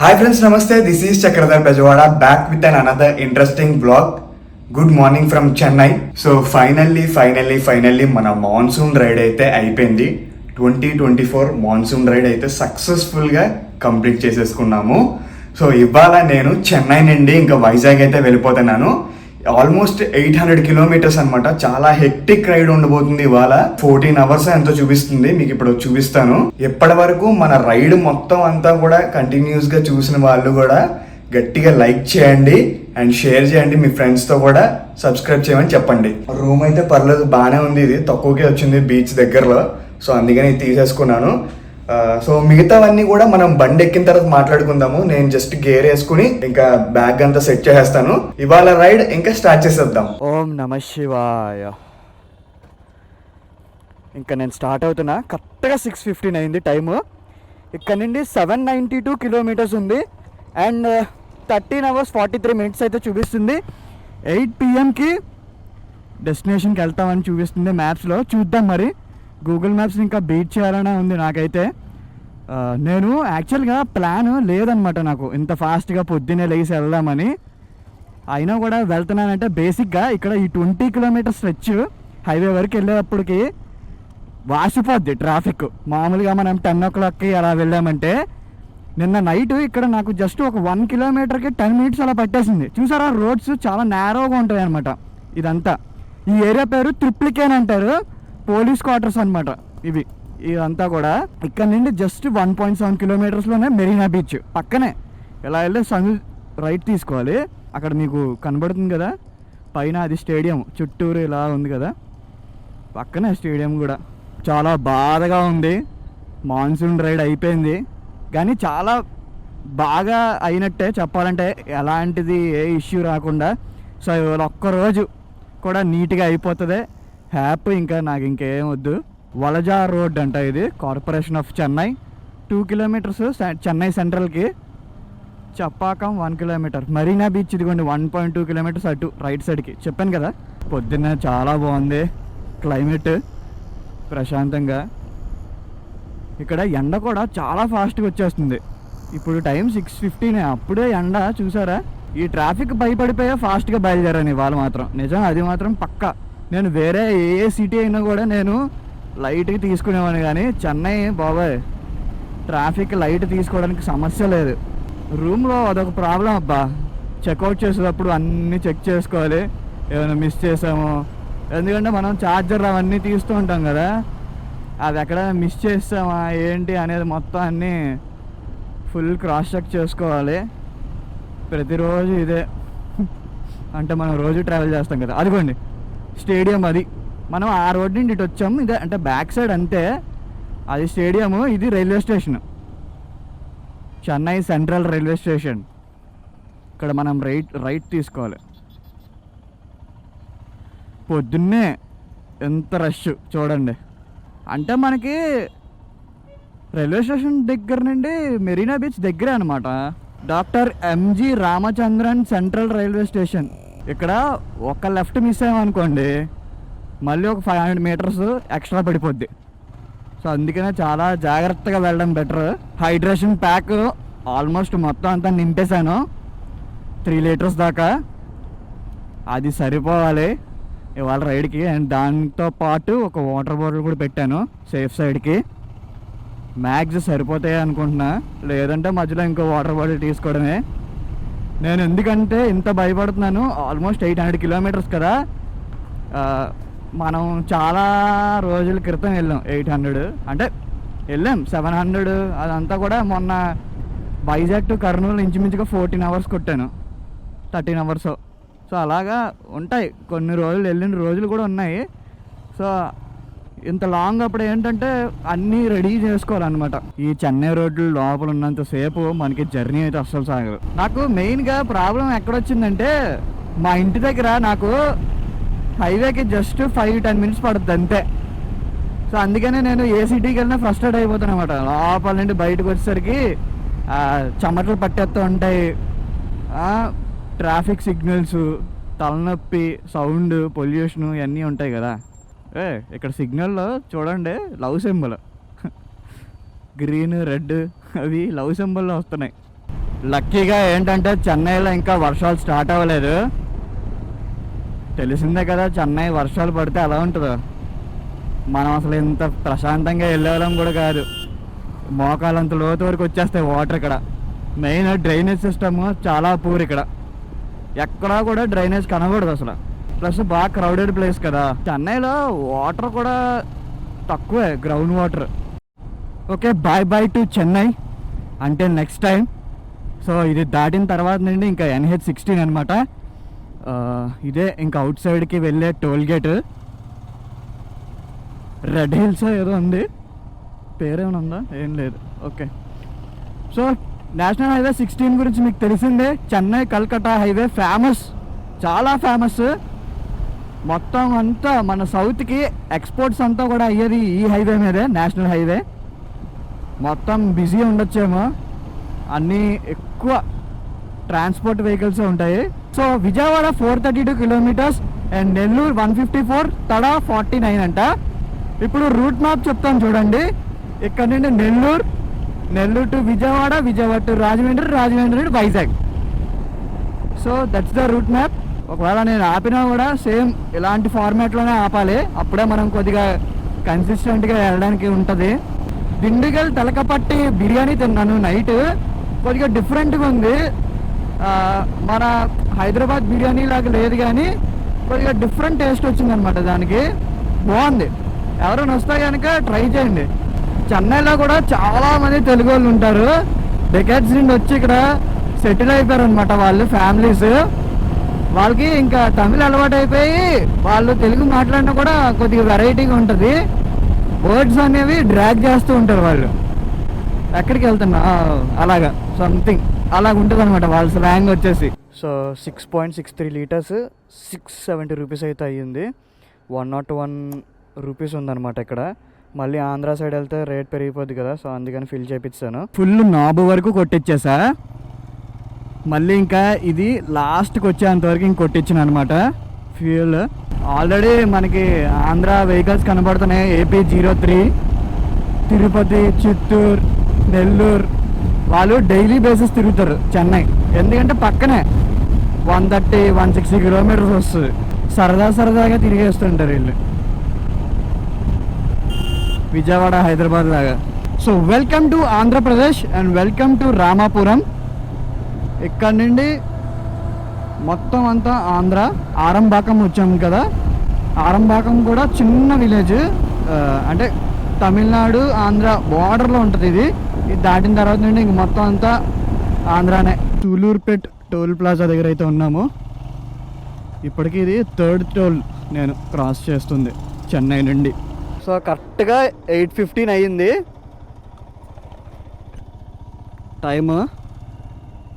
Hi friends, Namaste. This is Chakradhar Bajwada back with another interesting vlog. Good morning from Chennai. So finally మన monsoon ride అయితే అయిపోయింది. 2024 monsoon ride అయితే సక్సెస్ఫుల్గా complete చేసేసుకున్నాము. So ఇవాళ నేను చెన్నై నుండి ఇంకా వైజాగ్ అయితే వెళ్ళిపోతున్నాను. ఆల్మోస్ట్ 800 కిలోమీటర్స్ అనమాట. చాలా హెక్టిక్ రైడ్ ఉండబోతుంది ఇవాళ. 14 అవర్స్ ఎంతో చూపిస్తుంది, మీకు ఇప్పుడు చూపిస్తాను. ఎప్పటి వరకు మన రైడ్ మొత్తం అంతా కూడా కంటిన్యూస్ గా చూసిన వాళ్ళు కూడా గట్టిగా లైక్ చేయండి అండ్ షేర్ చేయండి, మీ ఫ్రెండ్స్ తో కూడా సబ్స్క్రైబ్ చేయమని చెప్పండి. రూమ్ అయితే పర్లేదు, బాగానే ఉంది. ఇది తక్కువకే వచ్చింది బీచ్ దగ్గరలో, సో అందుకని తీసేసుకున్నాను. సో మిగతావన్నీ కూడా మనం బండి ఎక్కిన తర్వాత మాట్లాడుకుందాము. నేను జస్ట్ గేర్ వేసుకుని ఇంకా బ్యాగ్ అంతా సెట్ చేసేస్తాను. ఇవాళ రైడ్ ఇంకా స్టార్ట్ చేసేద్దాం. ఓం నమ శివాయ. ఇంకా నేను స్టార్ట్ అవుతున్నా. కరెక్ట్గా 6:15 అయింది టైము. ఇక్కడ నుండి 792 కిలోమీటర్స్ ఉంది అండ్ 13 అవర్స్ 43 మినిట్స్ అయితే చూపిస్తుంది. 8 PM డెస్టినేషన్కి వెళ్తామని చూపిస్తుంది మ్యాప్స్లో. చూద్దాం మరి. గూగుల్ మ్యాప్స్ ఇంకా బీట్ చేయాలనే ఉంది నాకైతే. నేను యాక్చువల్గా ప్లాన్ లేదనమాట నాకు ఇంత ఫాస్ట్గా పొద్దున్నే లేచి వెళ్దామని. అయినా కూడా వెళ్తున్నానంటే బేసిక్గా ఇక్కడ ఈ 20 కిలోమీటర్ స్ట్రెచ్ హైవే వరకు వెళ్ళేటప్పటికి వాసిపోద్ది ట్రాఫిక్. మామూలుగా మనం 10 o'clockకి అలా వెళ్ళామంటే, నిన్న నైట్ ఇక్కడ నాకు జస్ట్ ఒక 1 కిలోమీటర్కి 10 minutes అలా పట్టేసింది. చూసారా, రోడ్స్ చాలా నేరోగా ఉంటాయి అనమాట. ఇదంతా ఈ ఏరియా పేరు త్రిప్లికేన్ అంటారు. పోలీస్ క్వార్టర్స్ అనమాట ఇదంతా కూడా. ఇక్కడ నుండి జస్ట్ 1.7 కిలోమీటర్స్లోనే మెరీనా బీచ్ పక్కనే. ఇలా వెళ్ళి రైట్ తీసుకోవాలి. అక్కడ మీకు కనబడుతుంది కదా పైన, అది స్టేడియం. చుట్టూరు ఇలా ఉంది కదా, పక్కనే స్టేడియం కూడా. చాలా బాధగా ఉంది. మాన్సూన్ రైడ్ అయిపోయింది కానీ చాలా బాగా అయినట్టే చెప్పాలంటే, ఎలాంటిది ఏ ఇష్యూ రాకుండా. సో ఇవాళ ఒక్కరోజు కూడా నీట్గా అయిపోతుంది. హ్యాపీ. ఇంకా నాకు ఇంకేం వద్దు. వలజా రోడ్ అంట ఇది, corporation of Chennai. 2 kilometers Chennai సెంట్రల్కి. చప్పాకం 1 kilometer. మరీనా బీచ్ ఇదిగోండి 1.2 kilometers అటు రైట్ సైడ్కి. చెప్పాను కదా, పొద్దున్న చాలా బాగుంది క్లైమేట్, ప్రశాంతంగా. ఇక్కడ ఎండ కూడా చాలా ఫాస్ట్గా వచ్చేస్తుంది. ఇప్పుడు టైం 6:15. అప్పుడే ఎండ చూసారా. ఈ ట్రాఫిక్ భయపడిపోయా ఫాస్ట్గా బయలుదేరాను ఇవాళ మాత్రం. నిజం, అది మాత్రం పక్కా. నేను వేరే ఏ సిటీ అయినా కూడా నేను లైట్గా తీసుకునేవాడిని, కానీ చెన్నై బాబాయ్ ట్రాఫిక్ లైట్ తీసుకోవడానికి సమస్య లేదు. రూమ్లో అదొక ప్రాబ్లం అబ్బా. చెక్అవుట్ చేసేటప్పుడు అన్నీ చెక్ చేసుకోవాలి, ఏమైనా మిస్ చేసామో. ఎందుకంటే మనం ఛార్జర్ అవన్నీ తీస్తూ ఉంటాం కదా, అది ఎక్కడ మిస్ చేస్తామా ఏంటి అనేది మొత్తం అన్నీ ఫుల్ క్రాస్ చెక్ చేసుకోవాలి. ప్రతిరోజు ఇదే. అంటే మనం రోజు ట్రావెల్ చేస్తాం కదా. అదిగోండి స్టేడియం. అది మనం ఆ రోడ్ నుండి ఇటు వచ్చాము. ఇదే అంటే బ్యాక్ సైడ్ అంతే, అది స్టేడియము. ఇది railway station, Chennai central railway station. ఇక్కడ మనం రైట్ తీసుకోవాలి. పొద్దున్నే ఎంత రష్ చూడండి. అంటే మనకి రైల్వే స్టేషన్ దగ్గర నుండి మెరీనా బీచ్ దగ్గరే అనమాట. Doctor MG Ramachandran central railway station. ఇక్కడ ఒక లెఫ్ట్ మిస్ అయ్యామనుకోండి, మళ్ళీ ఒక 500 meters ఎక్స్ట్రా పడిపోద్ది. సో అందుకనే చాలా జాగ్రత్తగా వెళ్ళడం బెటర్. హైడ్రేషన్ ప్యాక్ ఆల్మోస్ట్ మొత్తం అంతా నింపేశాను, 3 liters దాకా. అది సరిపోవాలి ఇవాళ రైడ్కి. అండ్ దాంతో పాటు ఒక వాటర్ బాటిల్ కూడా పెట్టాను సేఫ్ సైడ్కి. మ్యాక్స్ సరిపోతాయి అనుకుంటున్నా, లేదంటే మధ్యలో ఇంకో వాటర్ బాటిల్ తీసుకోవడమే. నేను ఎందుకంటే ఇంత భయపడుతున్నాను, ఆల్మోస్ట్ 800 kilometers కదా. మనం చాలా రోజుల క్రితం వెళ్ళాం 800, అంటే వెళ్ళాం 700. అదంతా కూడా మొన్న వైజాగ్ టు కర్నూలు ఇంచుమించుగా 14 hours కొట్టాను, 13 hours. సో అలాగా ఉంటాయి కొన్ని రోజులు, వెళ్ళిన రోజులు కూడా ఉన్నాయి. సో ఇంత లాంగ్ అప్పుడు ఏంటంటే అన్నీ రెడీ చేసుకోవాలన్నమాట. ఈ చెన్నై రోడ్లు లోపల ఉన్నంతసేపు మనకి జర్నీ అయితే అస్సలు సాగదు. నాకు మెయిన్గా ప్రాబ్లం ఎక్కడొచ్చిందంటే, మా ఇంటి దగ్గర నాకు హైవేకి జస్ట్ 5-10 minutes పడుతుంది అంతే. సో అందుకనే నేను ఏ సిటీకి వెళ్ళినా ఫ్రస్ట్రేట్ అయిపోతాను అనమాట. లోపల నుండి బయటకు వచ్చేసరికి చెమటలు పట్టేస్తూ ఉంటాయి, ట్రాఫిక్ సిగ్నల్స్, తలనొప్పి, సౌండ్, పొల్యూషన్ ఇవన్నీ ఉంటాయి కదా. ఇక్కడ సిగ్నల్లో చూడండి లవ్ సింబల్, గ్రీన్ రెడ్ అవి లవ్ సింబల్లో వస్తున్నాయి. లక్కీగా ఏంటంటే చెన్నైలో ఇంకా వర్షాలు స్టార్ట్ అవ్వలేదు. తెలిసిందే కదా చెన్నై వర్షాలు పడితే ఎలా ఉంటుందో. మనం అసలు ఇంత ప్రశాంతంగా వెళ్ళేవాళ్ళం కూడా కాదు. మోకాలంత లోతు వరకు వచ్చేస్తాయి వాటర్. ఇక్కడ మెయిన్ డ్రైనేజ్ సిస్టమ్ చాలా పూర్. ఇక్కడ ఎక్కడా కూడా డ్రైనేజ్ కనబడదు అసలు. ప్లస్ బాగా క్రౌడెడ్ ప్లేస్ కదా. చెన్నైలో వాటర్ కూడా తక్కువే, ground water. Okay, bye bye to Chennai అంటే నెక్స్ట్ టైం. సో ఇది దాటిన తర్వాత నుండి ఇంకా NH16 అనమాట. ఇదే ఇంకా అవుట్ సైడ్కి వెళ్ళే టోల్ గేట్. రెడ్ హిల్స్ ఏదో ఉంది, పేరేమైనా ఉందా? ఏం లేదు. ఓకే, సో నేషనల్ హైవే 16 గురించి మీకు తెలిసిందే. చెన్నై కల్కట్టా హైవే ఫేమస్, చాలా ఫేమస్. మొత్తం అంతా మన సౌత్కి ఎక్స్పోర్ట్స్ అంతా కూడా అయ్యేది ఈ హైవే మీదే, నేషనల్ హైవే. మొత్తం బిజీ ఉండొచ్చేమో, అన్నీ ఎక్కువ ట్రాన్స్పోర్ట్ వెహికల్స్ ఉంటాయి. So Vijayawada 432 kilometres and Nellore 154, తడా 49 అంట. ఇప్పుడు రూట్ మ్యాప్ చెప్తాను చూడండి. ఇక్కడ నుండి Nellore to Vijayawada, Vijayawada to Rajahmundry to Vizag. So that's the route map. ఒకవేళ నేను ఆపినా కూడా సేమ్ ఇలాంటి ఫార్మాట్లోనే ఆపాలి, అప్పుడే మనం కొద్దిగా కన్సిస్టెంట్గా వెళ్ళడానికి ఉంటుంది. దిండిగల్ తలకపట్టి బిర్యానీ తిన్నాను నైట్, కొద్దిగా డిఫరెంట్గా ఉంది. మన హైదరాబాద్ బిర్యానీ లాగా లేదు, కానీ కొద్దిగా డిఫరెంట్ టేస్ట్ వచ్చిందనమాట. దానికి బాగుంది. ఎవరైనా వస్తే కనుక ట్రై చేయండి. చెన్నైలో కూడా చాలా మంది తెలుగు వాళ్ళు ఉంటారు. డెకేడ్స్ నుండి వచ్చి ఇక్కడ సెటిల్ అయిపోయారు అనమాట వాళ్ళు, ఫ్యామిలీస్. వాళ్ళకి ఇంకా తమిళ అలవాటు అయిపోయి వాళ్ళు తెలుగు మాట్లాడినా కూడా కొద్దిగా వెరైటీగా ఉంటుంది. వర్డ్స్ అనేవి డ్రాగ్ చేస్తూ ఉంటారు వాళ్ళు. ఎక్కడికి వెళ్తున్నా అలాగా సంథింగ్ అలాగ ఉంటుంది అనమాట వాళ్ళ స్లాంగ్ వచ్చేసి. సో 6.63 లీటర్స్ 670 రూపీస్ అయితే అయ్యింది. 101 రూపీస్ ఉందన్నమాట ఇక్కడ. మళ్ళీ ఆంధ్ర సైడ్ వెళ్తే రేట్ పెరిగిపోద్ది కదా, సో అందుకని ఫిల్ చేయించాను. ఫుల్ నాబు వరకు కొట్టించేసా. మళ్ళీ ఇంకా ఇది లాస్ట్కి వచ్చేంతవరకు ఇంక కొట్టించాను అనమాట ఫ్యూయల్. ఆల్రెడీ మనకి ఆంధ్ర వెహికల్స్ కనబడుతున్నాయి. AP 03, తిరుపతి, చిత్తూరు, నెల్లూరు వాళ్ళు డైలీ బేసిస్ తిరుగుతారు చెన్నై. ఎందుకంటే పక్కనే 130-160 కిలోమీటర్స్ వస్తుంది. సరదాగా తిరిగేస్తుంటారు వీళ్ళు, విజయవాడ హైదరాబాద్ లాగా. So welcome to Andhra Pradesh and welcome to Ramapuram. ఇక్కడ నుండి మొత్తం అంతా ఆంధ్ర. ఆరంబాకం వచ్చాము కదా, ఆరంబాకం కూడా చిన్న విలేజ్, అంటే తమిళనాడు ఆంధ్ర బార్డర్లో ఉంటుంది. ఇది దాటిన తర్వాత నుండి ఇంక మొత్తం అంతా ఆంధ్రానే. సూలూరుపేట్ టోల్ ప్లాజా దగ్గర అయితే ఉన్నాము. ఇప్పటికీ ఇది 3rd టోల్ నేను క్రాస్ చేస్తుంది చెన్నై నుండి. సో కరెక్ట్గా 8:15 అయ్యింది టైము.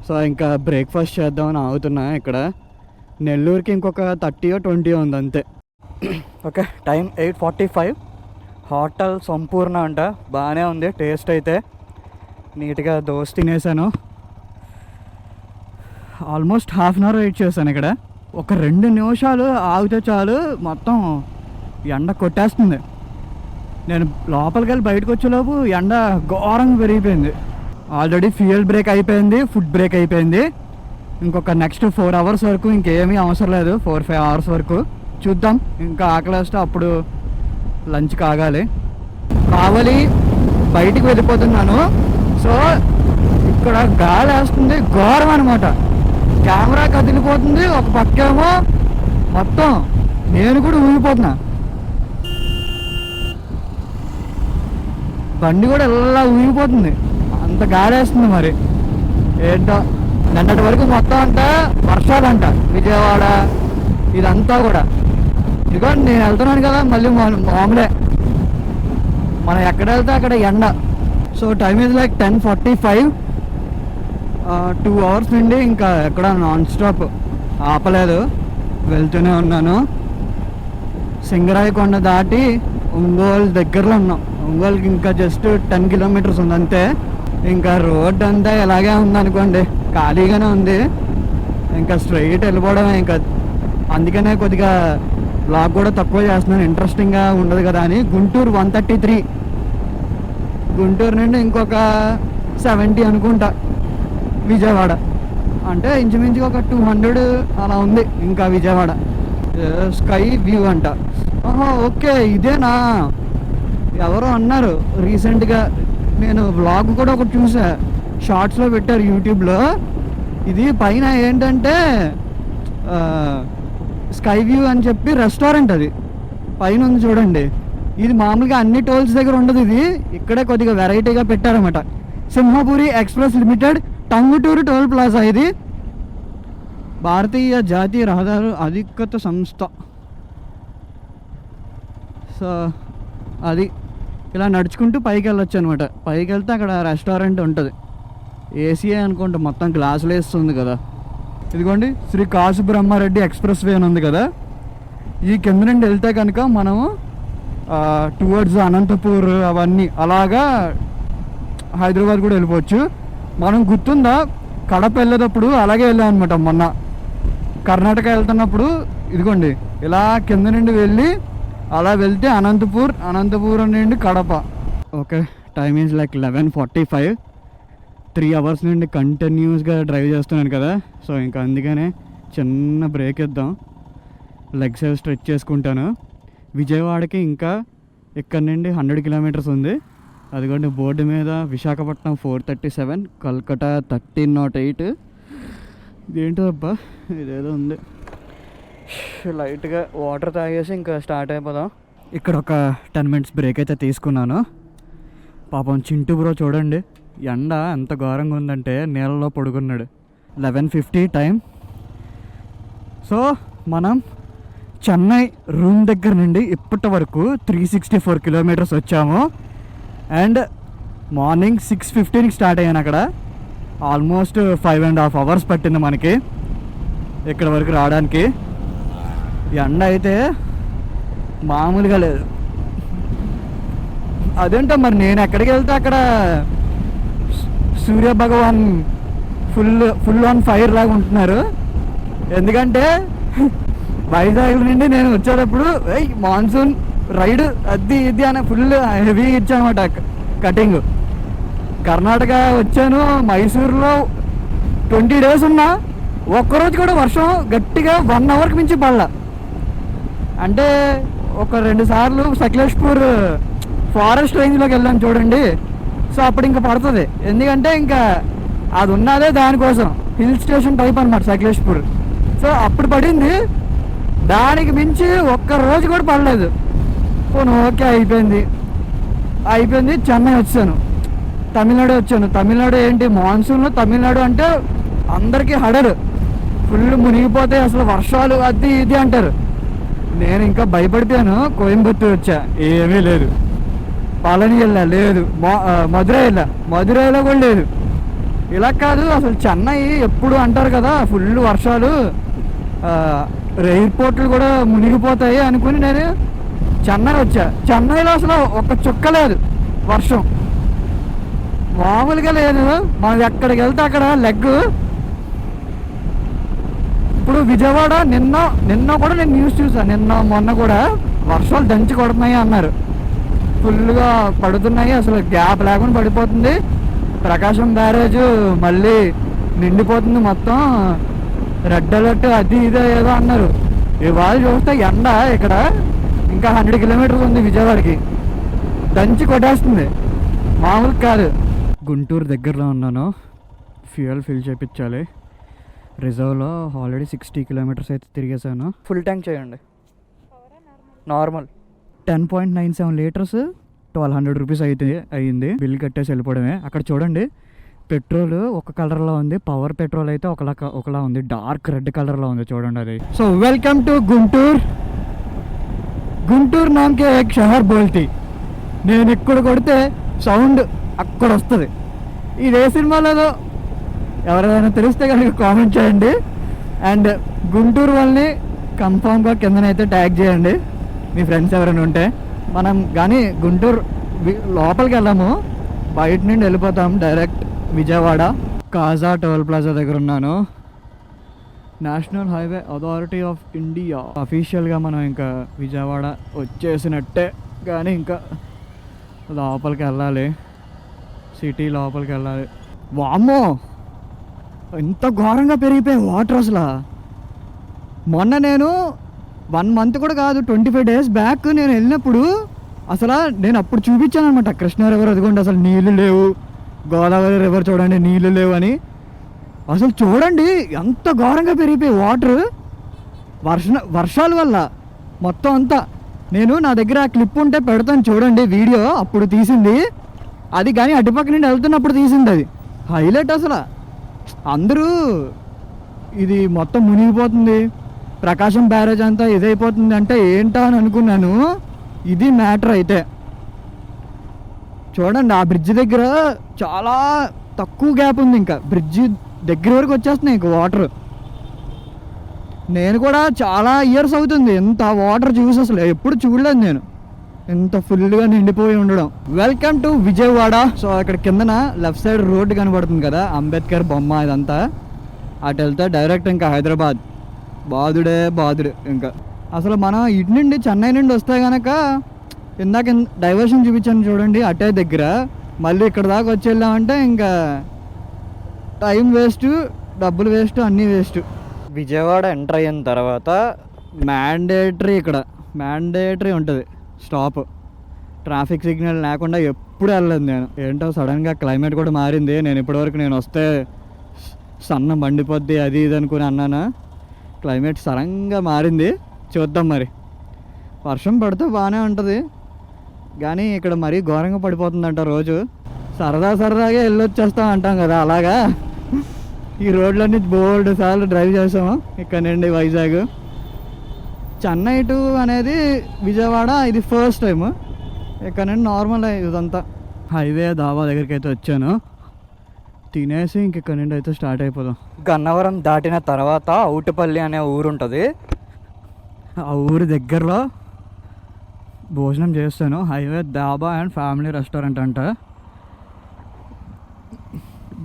సో ఇంకా బ్రేక్ఫాస్ట్ చేద్దామని ఆగుతున్నా ఇక్కడ. నెల్లూరుకి ఇంకొక 30-20 ఉంది అంతే. Okay, time 8:45. హోటల్ సంపూర్ణ అంట, బాగానే ఉంది టేస్ట్ అయితే. నీట్గా దోశ తినేసాను. Almost half an hour wait చేశాను ఇక్కడ. ఒక 2 నిమిషాలు ఆగితే చాలు మొత్తం ఎండ కొట్టేస్తుంది. నేను లోపలికి వెళ్ళి బయటకు వచ్చేలోపు ఎండ ఘోరంగా పెరిగిపోయింది. ఆల్రెడీ ఫ్యూయల్ బ్రేక్ అయిపోయింది, ఫుడ్ బ్రేక్ అయిపోయింది. ఇంకొక నెక్స్ట్ 4 అవర్స్ వరకు ఇంకేమీ అవసరం లేదు, 4-5 అవర్స్ వరకు చూద్దాం. ఇంకా ఆకలి వేస్తే అప్పుడు లంచ్ కాగాలి. కావాలి బయటికి వెళ్ళిపోతున్నాను. సో ఇక్కడ గాలి వేస్తుంది ఘోరం అనమాట. కెమెరా కదిలిపోతుంది ఒక పక్కేమో, మొత్తం నేను కూడా ఊగిపోతున్నా. బండి కూడా ఎలా ఊగిపోతుంది, అంత గాలి వేస్తుంది. మరి ఏంటో నిన్నటి వరకు మొత్తం అంతా వర్షాలంట విజయవాడ ఇదంతా కూడా. ఇదిగో నేను వెళ్తున్నాను కదా, మళ్ళీ మామూలే మనం ఎక్కడ వెళ్తే అక్కడ ఎండ. So time is like 10:45. 2 hours నుండి ఇంకా ఎక్కడ నాన్ స్టాప్ ఆపలేదు, వెళ్తూనే ఉన్నాను. సింగరాయకొండ దాటి ఒంగోలు దగ్గరలో ఉన్నాం. ఒంగోలుకి ఇంకా జస్ట్ 10 కిలోమీటర్స్ ఉంది అంతే. ఇంకా రోడ్ అంతా ఇలాగే ఉందనుకోండి, ఖాళీగానే ఉంది. ఇంకా స్ట్రైట్ వెళ్ళిపోవడమే. ఇంకా అందుకనే కొద్దిగా బ్లాగ్ కూడా తక్కువ చేస్తున్నాను, ఇంట్రెస్టింగ్గా ఉండదు కదా అని. గుంటూరు 133, గుంటూరు నుండి ఇంకొక 70 అనుకుంటా. విజయవాడ. అంటే ఇంచుమించుగా ఒక 200 అలా ఉంది ఇంకా విజయవాడ. స్కై వ్యూ అంట. ఓకే, ఇదేనా? ఎవరో అన్నారు రీసెంట్గా, నేను వ్లాగ్ కూడా ఒకటి చూసా, షార్ట్స్లో పెట్టారు యూట్యూబ్లో. ఇది పైన ఏంటంటే స్కై వ్యూ అని చెప్పి రెస్టారెంట్, అది పైన ఉంది చూడండి. ఇది మామూలుగా అన్ని టోల్స్ దగ్గర ఉండదు, ఇది ఇక్కడే కొద్దిగా వెరైటీగా పెట్టారన్నమాట. Simhapuri express limited Tanguturu toll plaza. ఇది భారతీయ జాతీయ రహదారు అధికృత సంస్థ. సో అది ఇలా నడుచుకుంటూ పైకి వెళ్ళొచ్చు అనమాట. పైకి వెళ్తే అక్కడ రెస్టారెంట్ ఉంటుంది. ఏసీఏ అనుకుంటా, మొత్తం గ్లాసులు వేస్తుంది కదా. ఇదిగోండి శ్రీ కాసు బ్రహ్మారెడ్డి ఎక్స్ప్రెస్ వే అని ఉంది కదా. ఈ కింద నుండి వెళ్తే కనుక మనము టువర్డ్స్ అనంతపూర్ అవన్నీ అలాగా హైదరాబాద్ కూడా వెళ్ళిపోవచ్చు. మనం గుర్తుందా, కడప వెళ్ళేటప్పుడు అలాగే వెళ్ళాం అనమాట. మొన్న కర్ణాటక వెళ్తున్నప్పుడు ఇదిగోండి ఇలా కింద నుండి వెళ్ళి అలా వెళ్తే అనంతపూర్ నుండి Kadapa. Okay, time is like 11:45. 3 hours నుండి కంటిన్యూస్గా డ్రైవ్ చేస్తున్నాను కదా. సో ఇంకా అందుకనే చిన్న బ్రేక్ ఇద్దాం, లెగ్స్ అవి స్ట్రెచ్ చేసుకుంటాను. విజయవాడకి ఇంకా ఇక్కడ నుండి 100 kilometers ఉంది. అదిగోండి బోర్డు మీద విశాఖపట్నం 437, కల్కటా 1308. ఇదేంటో అబ్బా, ఇదేదో ఉంది. లైట్గా వాటర్ తాగేసి ఇంకా స్టార్ట్ అయిపోదాం. ఇక్కడ ఒక 10 minutes బ్రేక్ అయితే తీసుకున్నాను. పాపం చింటూ బ్రో చూడండి, ఎండ ఎంత ఘోరంగా ఉందంటే నీళ్ళలో పడుకున్నాడు. 11:50 టైం. సో మనం చెన్నై రూమ్ దగ్గర నుండి ఇప్పటి వరకు 364 kilometers వచ్చాము. అండ్ మార్నింగ్ 6:15కి స్టార్ట్ అయ్యాను అక్కడ. ఆల్మోస్ట్ 5.5 hours పట్టింది మనకి ఇక్కడ వరకు రావడానికి. ఎండ అయితే మామూలుగా లేదు. అదేంటో మరి, నేను ఎక్కడికి వెళ్తే అక్కడ సూర్య భగవాన్ ఫుల్ ఆన్ ఫైర్ లాగా ఉంటున్నారు. ఎందుకంటే వైజాగ్ నుండి నేను వచ్చేటప్పుడు మాన్సూన్ రైడ్ అది ఇది అని ఫుల్ హెవీ ఇచ్చానమాట కటింగ్. కర్ణాటక వచ్చాను, మైసూరులో 20 days ఉన్నా, ఒక్కరోజు కూడా వర్షం గట్టిగా 1 hourకి మించి పడలా. అంటే ఒక 2 సార్లు సకలేష్పూర్ ఫారెస్ట్ రేంజ్లోకి వెళ్ళాను చూడండి. సో అప్పుడు ఇంకా పడుతుంది, ఎందుకంటే ఇంకా అది ఉన్నదే దానికోసం, హిల్ స్టేషన్ టైప్ అనమాట సకలేష్పూర్. సో అప్పుడు పడింది, దానికి మించి ఒక్కరోజు కూడా పడలేదు. పోను ఓకే, అయిపోయింది. చెన్నై వచ్చాను, తమిళనాడు వచ్చాను. తమిళనాడు ఏంటి, మాన్సూన్లో తమిళనాడు అంటే అందరికీ హడరు, ఫుల్ మునిగిపోతాయి అసలు, వర్షాలు అది ఇది అంటారు. నేను ఇంకా భయపడిపోయాను. కోయంబత్తూర్ వచ్చా, ఏమీ లేదు. పళని వెళ్ళా, లేదు. మధురైలో కూడా లేదు. ఇలా కాదు అసలు, చెన్నై ఎప్పుడు అంటారు కదా ఫుల్ వర్షాలు, ఎయిర్పోర్ట్లు కూడా మునిగిపోతాయి అనుకుని నేను చెన్నై వచ్చా. చెన్నైలో అసలు ఒక చుక్క లేదు, వర్షం మామూలుగా లేదు. మనం ఎక్కడికి వెళ్తే అక్కడ లెగ్. ఇప్పుడు విజయవాడ నిన్న కూడా నేను న్యూస్ చూసాను, నిన్న మొన్న కూడా వర్షాలు దంచి కొడుతున్నాయి అన్నారు. ఫుల్గా పడుతున్నాయి, అసలు గ్యాప్ లేకుండా పడిపోతుంది. ప్రకాశం బ్యారేజ్ మళ్ళీ నిండిపోతుంది మొత్తం, రెడ్ అలర్ట్ అది ఇదే ఏదో అన్నారు. ఇవాళ చూస్తే ఎండ ఇక్కడ ఇంకా 100 kilometers ఉంది విజయవాడకి, దంచి కొట్టేస్తుంది, మామూలు కాదు. గుంటూరు దగ్గరలో ఉన్నాను, ఫ్యూయల్ ఫిల్ చేయించాలి. రిజర్వ్లో ఆల్రెడీ 60 kilometers అయితే తిరిగేసాను. ఫుల్ ట్యాంక్ చేయండి, నార్మల్ 10.97 liters, 1200 rupees అయితే అయ్యింది. బిల్ కట్టేసి వెళ్ళిపోవడమే. అక్కడ చూడండి పెట్రోల్ ఒక కలర్లో ఉంది, పవర్ పెట్రోల్ అయితే ఒకలా ఉంది, డార్క్ రెడ్ కలర్లో ఉంది చూడండి అది. సో వెల్కమ్ టు గుంటూరు నామ్కే ఏక్ షహర్ బోల్తీ. నేను ఇక్కడ కొడితే సౌండ్ అక్కడ వస్తుంది. ఇది ఏ సినిమాలో ఎవరైనా తెలిస్తే కనుక కామెంట్ చేయండి. అండ్ గుంటూరు వాళ్ళని కన్ఫామ్గా కిందనైతే ట్యాగ్ చేయండి మీ ఫ్రెండ్స్ ఎవరైనా ఉంటే. మనం కానీ గుంటూరు లోపలికి వెళ్ళాము, బయట నుండి వెళ్ళిపోతాం డైరెక్ట్ విజయవాడ. కాజా టోల్ ప్లాజా దగ్గర ఉన్నాను. National highway authority of India అఫీషియల్గా మనం ఇంకా విజయవాడ వచ్చేసినట్టే. కానీ ఇంకా లోపలికి వెళ్ళాలి, సిటీ లోపలికి వెళ్ళాలి. వామ్మో ఇంత ఘోరంగా పెరిగిపోయాయి వాటర్ అసలు. మొన్న నేను 1 month కూడా కాదు, 25 days బ్యాక్ నేను వెళ్ళినప్పుడు అసలు నేను అప్పుడు చూపించాను అనమాట, కృష్ణా రివర్ అదిగోండి అసలు నీళ్ళు లేవు, గోదావరి రివర్ చూడండి నీళ్ళు లేవు అని. అసలు చూడండి ఎంత ఘోరంగా పెరిగిపోయి వాటర్ వర్షాల వల్ల మొత్తం అంతా. నేను నా దగ్గర ఆ క్లిప్ ఉంటే పెడతాను చూడండి, వీడియో అప్పుడు తీసింది అది, కానీ అటుపక్క నుండి వెళ్తున్నప్పుడు తీసింది అది. హైలైట్ అసలు. అందరూ ఇది మొత్తం మునిగిపోతుంది, ప్రకాశం బ్యారేజ్ అంతా ఇదైపోతుంది అంటే ఏంటా అని అనుకున్నాను. ఇది మ్యాటర్ అయితే. చూడండి ఆ బ్రిడ్జ్ దగ్గర చాలా తక్కువ గ్యాప్ ఉంది, ఇంకా బ్రిడ్జ్ దగ్గర వరకు వచ్చేస్తున్నాయి ఇంక వాటర్. నేను కూడా చాలా ఇయర్స్ అవుతుంది ఎంత వాటర్ చూసి అసలు ఎప్పుడు చూడలేదు నేను ఎంత ఫుల్గా నిండిపోయి ఉండడం. Welcome to Vijayawada. సో ఇక్కడ కిందన లెఫ్ట్ సైడ్ రోడ్డు కనబడుతుంది కదా, అంబేద్కర్ బొమ్మ ఇదంతా. అటు వెళ్తే డైరెక్ట్ ఇంకా హైదరాబాద్, బాదుడే బాదుడు. ఇంకా అసలు మనం ఇటు నుండి చెన్నై నుండి వస్తే కనుక ఇందాక డైవర్షన్ చూపించాను చూడండి అటే దగ్గర, మళ్ళీ ఇక్కడ దాకా వచ్చి వెళ్ళామంటే ఇంకా టైం వేస్ట్, డబ్బులు వేస్ట్, అన్నీ వేస్ట్. విజయవాడ ఎంటర్ అయిన తర్వాత ఇక్కడ మ్యాండేటరీ ఉంటుంది స్టాప్. ట్రాఫిక్ సిగ్నల్ లేకుండా ఎప్పుడు వెళ్ళలేదు నేను. ఏంటో సడన్గా క్లైమేట్ కూడా మారింది. నేను ఇప్పటివరకు నేను వస్తే సన్నం మండిపోద్ది అది ఇది అనుకుని అన్నాను. క్లైమేట్ సడన్గా మారింది, చూద్దాం మరి. వర్షం పడితే బాగానే ఉంటుంది కానీ ఇక్కడ మరీ ఘోరంగా పడిపోతుందంట రోజు. సరదాగా వెళ్ళొచ్చేస్తాం అంటాం కదా, అలాగా ఈ రోడ్లన్నీ బోల్డ్ సార్లు డ్రైవ్ చేసాము. ఇక్కడ నుండి వైజాగ్, చెన్నై టు అనేది విజయవాడ ఇది ఫస్ట్ టైము. ఇక్కడ నుండి నార్మల్ ఇదంతా హైవే. దాబా దగ్గరికి అయితే వచ్చాను, తినేసి ఇక్కడ నుండి అయితే స్టార్ట్ అయిపోదాం. గన్నవరం దాటిన తర్వాత ఔటుపల్లి అనే ఊరు ఉంటుంది. ఆ ఊరి దగ్గరలో భోజనం చేస్తాను. Highway dhaba and family restaurant అంట,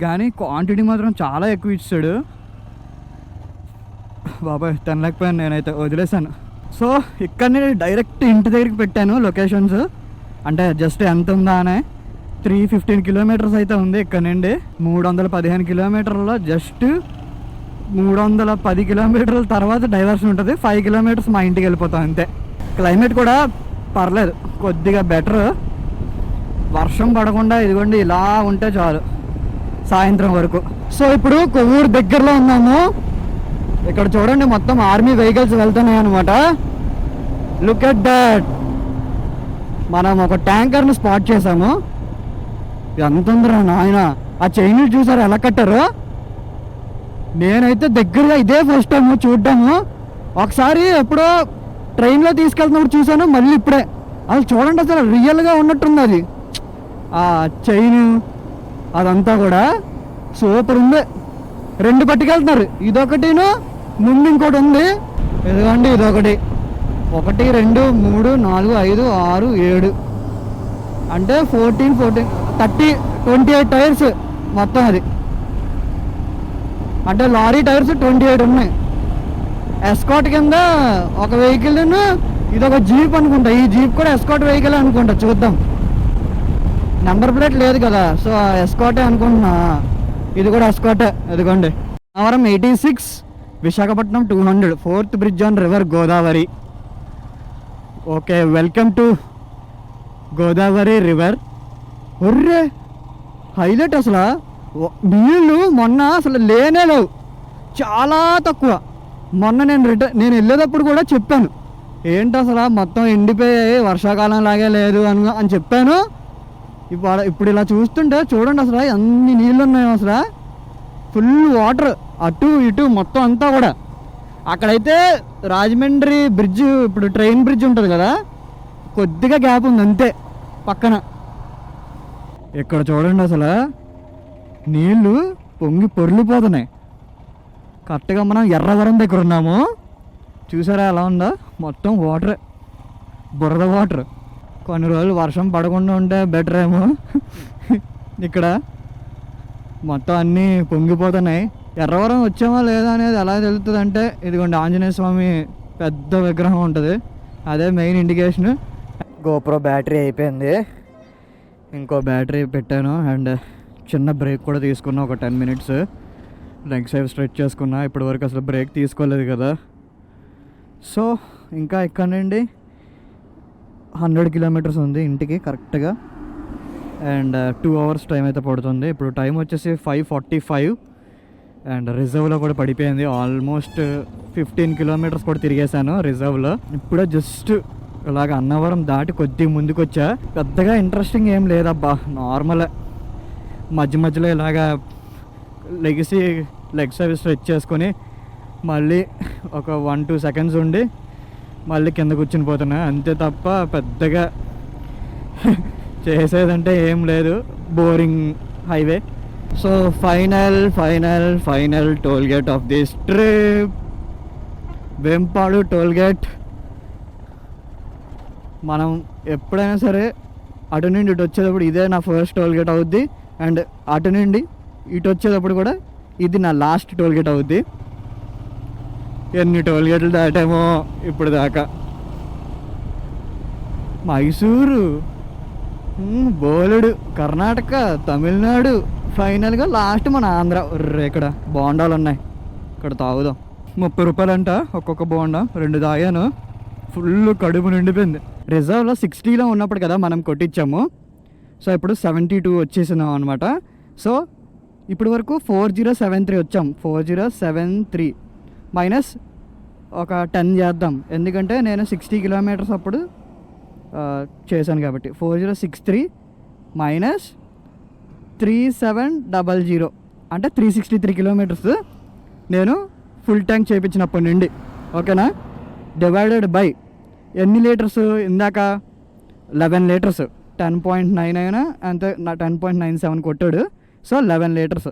కానీ క్వాంటిటీ మాత్రం చాలా ఎక్కువ ఇచ్చాడు బాబాయ్. తినలేకపోయాను నేనైతే, వదిలేసాను. సో ఇక్కడ నేను డైరెక్ట్ ఇంటి దగ్గరికి పెట్టాను లొకేషన్స్, అంటే జస్ట్ ఎంత ఉందా అనే. 315 kilometers అయితే ఉంది ఇక్కడ నుండి. 315 kilometerలో జస్ట్ 310 kilometers తర్వాత డైవర్షన్ ఉంటుంది. 5 kilometers మా ఇంటికి వెళ్ళిపోతాం అంతే. క్లైమేట్ కూడా పర్లేదు, కొద్దిగా బెటర్. వర్షం పడకుండా ఇదిగోండి ఇలా ఉంటే చాలు సాయంత్రం వరకు. సో ఇప్పుడు కొవ్వూరు దగ్గరలో ఉన్నాము. ఇక్కడ చూడండి మొత్తం ఆర్మీ వెహికల్స్ వెళ్తున్నాయి అనమాట. Look at that. మనం ఒక ట్యాంకర్ను స్పాట్ చేసాము. ఎంత ఉందిరా నాయన, ఆ చైనీస్ చూసారు ఎలా కట్టారు. నేనైతే దగ్గరగా ఇదే ఫస్ట్ టైం చూడ్డాము. ఒకసారి ఎప్పుడో ట్రైన్లో తీసుకెళ్తున్నప్పుడు చూసాను, మళ్ళీ ఇప్పుడే. అది చూడండి అసలు రియల్గా ఉన్నట్టుంది అది, ఆ చైన్ అదంతా కూడా సూపర్ ఉంది. 2 పట్టుకెళ్తున్నారు, ఇదొకటిను ముందు ఇంకోటి ఉంది. ఇదిగోండి ఇదొకటి, 1 2 3 4 5 6 7 అంటే 14 30 28 టైర్స్ మొత్తం. అది అంటే లారీ టైర్స్ 28 ఉన్నాయి. ఎస్కాట్ కింద ఒక వెహికల్, ఇదొక జీప్ అనుకుంటా. ఈ జీప్ కూడా ఎస్కాట్ వెహికల్ అనుకుంటా, చూద్దాం. నెంబర్ ప్లేట్ లేదు కదా, సో ఎస్కాటే అనుకుంటున్నా. ఇది కూడా ఎస్కాటే. ఇదిగోండి Gannavaram 86, Visakhapatnam 200, 4th bridge on river Godavari. Okay, welcome to Godavari river. ఒర్రే హైలైట్ అసలు. నీళ్ళు మొన్న అసలు లేనే లేవు, చాలా తక్కువ. మొన్న నేను వెళ్ళేటప్పుడు కూడా చెప్పాను, ఏంటి అసలు మొత్తం ఎండిపోయాయి, వర్షాకాలం లాగే లేదు అని చెప్పాను. ఇప్పుడు ఇలా చూస్తుంటే చూడండి అసలు ఎన్ని నీళ్ళు ఉన్నాయో. అసలు ఫుల్ వాటర్, అటు ఇటు మొత్తం అంతా కూడా. అక్కడైతే రాజమండ్రి బ్రిడ్జ్, ఇప్పుడు ట్రైన్ బ్రిడ్జ్ ఉంటుంది కదా, కొద్దిగా గ్యాప్ ఉంది అంతే పక్కన. ఇక్కడ చూడండి అసలు నీళ్ళు పొంగి పొర్లిపోతున్నాయి. కరెక్ట్గా మనం ఎర్రవరం దగ్గర ఉన్నాము, చూసారా ఎలా ఉందో. మొత్తం వాటరే, బురద వాటర్. కొన్ని రోజులు వర్షం పడకుండా ఉంటే బెటర్ ఏమో. ఇక్కడ మొత్తం అన్నీ పొంగిపోతున్నాయి. ఎర్రవరం వచ్చామా లేదా అనేది ఎలా తెలుస్తుంది అంటే, ఇదిగోండి ఆంజనేయ స్వామి పెద్ద విగ్రహం ఉంటుంది, అదే మెయిన్ ఇండికేషన్. గోప్రో బ్యాటరీ అయిపోయింది, ఇంకో బ్యాటరీ పెట్టాను. అండ్ చిన్న బ్రేక్ కూడా తీసుకున్నా, ఒక 10 minutes. లెగ్ సైడ్ స్ట్రెచ్ చేసుకున్నా. ఇప్పటివరకు అసలు బ్రేక్ తీసుకోలేదు కదా. సో ఇంకా ఇక్కడ నుండి 100 కిలోమీటర్స్ ఉంది ఇంటికి కరెక్ట్గా. అండ్ 2 hours టైం అయితే పడుతుంది. ఇప్పుడు టైం వచ్చేసి 5:45. అండ్ రిజర్వ్లో కూడా పడిపోయింది. ఆల్మోస్ట్ 15 kilometers కూడా తిరిగేశాను రిజర్వ్లో. ఇప్పుడే జస్ట్ ఇలాగ అన్నవరం దాటి కొద్దిగా ముందుకు వచ్చా. పెద్దగా ఇంట్రెస్టింగ్ ఏం లేదబ్బా, నార్మల్. మధ్య మధ్యలో ఇలాగా లెగిసి లెగ్స్ అవి స్ట్రెచ్ చేసుకొని మళ్ళీ ఒక 1-2 seconds ఉండి మళ్ళీ కింద కూర్చుని పోతున్నా అంతే తప్ప పెద్దగా చేసేదంటే ఏం లేదు. Boring highway. So final toll gate of this trip, Vempadu toll gate. మనం ఎప్పుడైనా సరే అటు నుండి ఇటు వచ్చేటప్పుడు ఇదే నా ఫస్ట్ టోల్ గేట్ అవుద్ది. అండ్ అటు నుండి ఇటు వచ్చేటప్పుడు కూడా ఇది నా లాస్ట్ టోల్ గేట్ అవుద్ది. ఎన్ని టోల్ గేట్లు దాటామో ఇప్పుడు దాకా. మైసూరు, బోలెడు, కర్ణాటక, తమిళనాడు, ఫైనల్గా లాస్ట్ మన ఆంధ్ర. ఇక్కడ బోండాలు ఉన్నాయి, ఇక్కడ తాగుదాం. 30 రూపాయలు అంట ఒక్కొక్క బోండా. 2 తాగాను, ఫుల్ కడుపు నిండిపోయింది. రిజర్వ్లో 60లో ఉన్నప్పుడు కదా మనం కొట్టించాము. సో ఇప్పుడు 72 వచ్చేసినాం అనమాట. సో ఇప్పుడు వరకు 4073 వచ్చాం. 4073 మైనస్ ఒక 10 చేద్దాం, ఎందుకంటే నేను 60 kilometers అప్పుడు చేశాను కాబట్టి. 4063 మైనస్ 3700 అంటే 363 kilometers నేను ఫుల్ ట్యాంక్ చేయించినప్పటి నుండి. ఓకేనా? డివైడెడ్ బై ఎన్ని లీటర్స్ ఇందాక 11 liters, 10.99 అంతే, 10.97 కొట్టాడు. సో 11 liters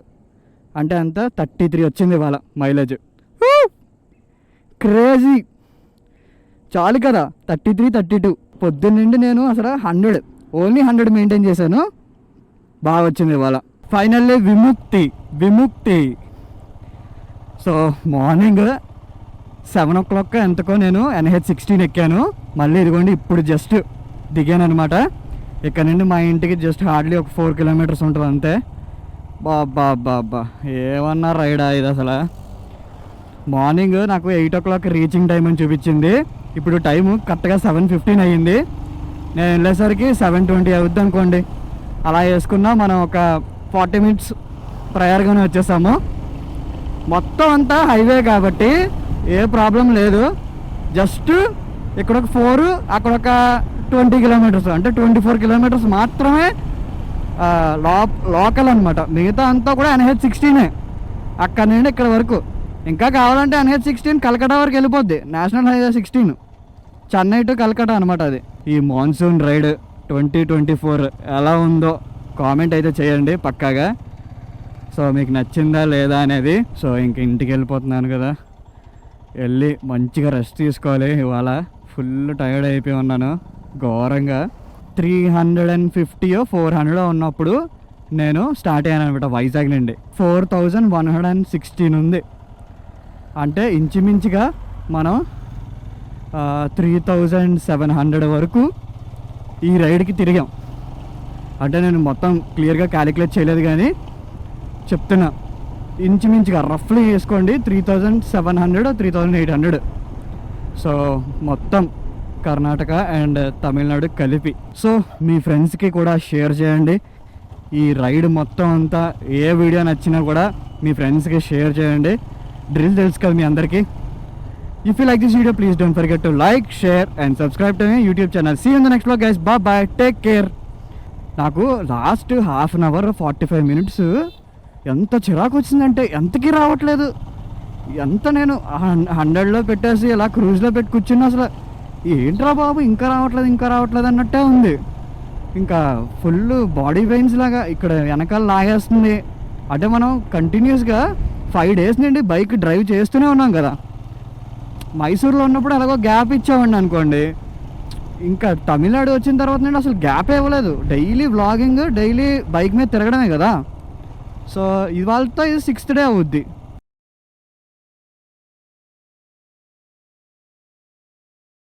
అంటే అంత 33 వచ్చింది ఇవాళ మైలేజ్. క్రేజీ. చాలు కదా 33, 32. పొద్దున్నండి నేను అసలు 100, ఓన్లీ 100 మెయింటైన్ చేశాను. బాగా వచ్చింది ఇవాళ. ఫైనల్లీ విముక్తి. సో మార్నింగ్ 7 o'clock ఎంతకో నేను NH16 ఎక్కాను. మళ్ళీ ఇదిగోండి ఇప్పుడు జస్ట్ దిగాను అనమాట. ఇక్కడ నుండి మా ఇంటికి జస్ట్ హార్డ్లీ ఒక 4 kilometers ఉంటుంది అంతే. బాబా ఏమన్నా రైడా ఇది అసలు. మార్నింగ్ నాకు 8 o'clock రీచింగ్ టైం అని చూపించింది. ఇప్పుడు టైము కరెక్ట్గా 7:15 అయ్యింది. నేను వెళ్ళేసరికి 7:20 అవుద్ది అనుకోండి. అలా వేసుకున్నా మనం ఒక 40 minutes ప్రయర్గానే వచ్చేసాము. మొత్తం అంతా హైవే కాబట్టి ఏ ప్రాబ్లం లేదు. జస్ట్ ఇక్కడ ఒక 4, అక్కడ ఒక 20 kilometers అంటే 24 kilometers మాత్రమే లోకల్ అనమాట. మిగతా అంతా కూడా NH16 అక్కడ నుండి ఇక్కడ వరకు. ఇంకా కావాలంటే NH16 కలకటా వరకు వెళ్ళిపోద్ది. National highway 16 Chennai to Calcutta అనమాట అది. ఈ మాన్సూన్ రైడ్ 2024 ఎలా ఉందో కామెంట్ అయితే చేయండి పక్కాగా. సో మీకు నచ్చిందా లేదా అనేది. సో ఇంక ఇంటికి వెళ్ళిపోతున్నాను కదా, వెళ్ళి మంచిగా రెస్ట్ తీసుకోవాలి. ఇవాళ ఫుల్ టైర్డ్ అయిపోయి ఉన్నాను ఘోరంగా. 350 or 400 ఉన్నప్పుడు నేను స్టార్ట్ అయ్యాను అనమాట వైజాగ్ నుండి. 4116 ఉంది అంటే ఇంచుమించుగా మనం 3700 వరకు ఈ రైడ్కి తిరిగాం. అంటే నేను మొత్తం క్లియర్గా క్యాలిక్యులేట్ చేయలేదు కానీ చెప్తున్నా, ఇంచుమించుగా రఫ్లీ వేసుకోండి 3700 3800. సో మొత్తం కర్ణాటక అండ్ తమిళనాడు కలిపి. సో మీ ఫ్రెండ్స్కి కూడా షేర్ చేయండి ఈ రైడ్ మొత్తం అంతా. ఏ వీడియో నచ్చినా కూడా మీ ఫ్రెండ్స్కి షేర్ చేయండి. డ్రిల్ తెలుసు కదా మీ అందరికీ. If you like this video please don't forget to like, share and subscribe to my YouTube channel. See you in the next vlog guys. Bye, take care. నాకు last half an hour 45 minutes ఎంత చిరాకు వచ్చిందంటే ఎంతకీ రావట్లేదు. ఎంత నేను 100లో పెట్టేసి ఇలా క్రూజ్లో పెట్టి కూర్చున్నా అసలు ఏంట్రా బాబు ఇంకా రావట్లేదు అన్నట్టే ఉంది. ఇంకా ఫుల్ బాడీ పెయిన్స్ లాగా ఇక్కడ వెనకాల లాగేస్తుంది. అంటే మనం కంటిన్యూస్గా 5 days నుండి బైక్ డ్రైవ్ చేస్తూనే ఉన్నాం కదా. మైసూర్లో ఉన్నప్పుడు అలాగో గ్యాప్ ఇచ్చామండి అనుకోండి. ఇంకా తమిళనాడు వచ్చిన తర్వాత నుండి అసలు గ్యాప్ ఇవ్వలేదు. డైలీ వ్లాగింగ్, డైలీ బైక్ మీద తిరగడమే కదా. సో ఇవాళతో ఇది 6th day అవుద్ది.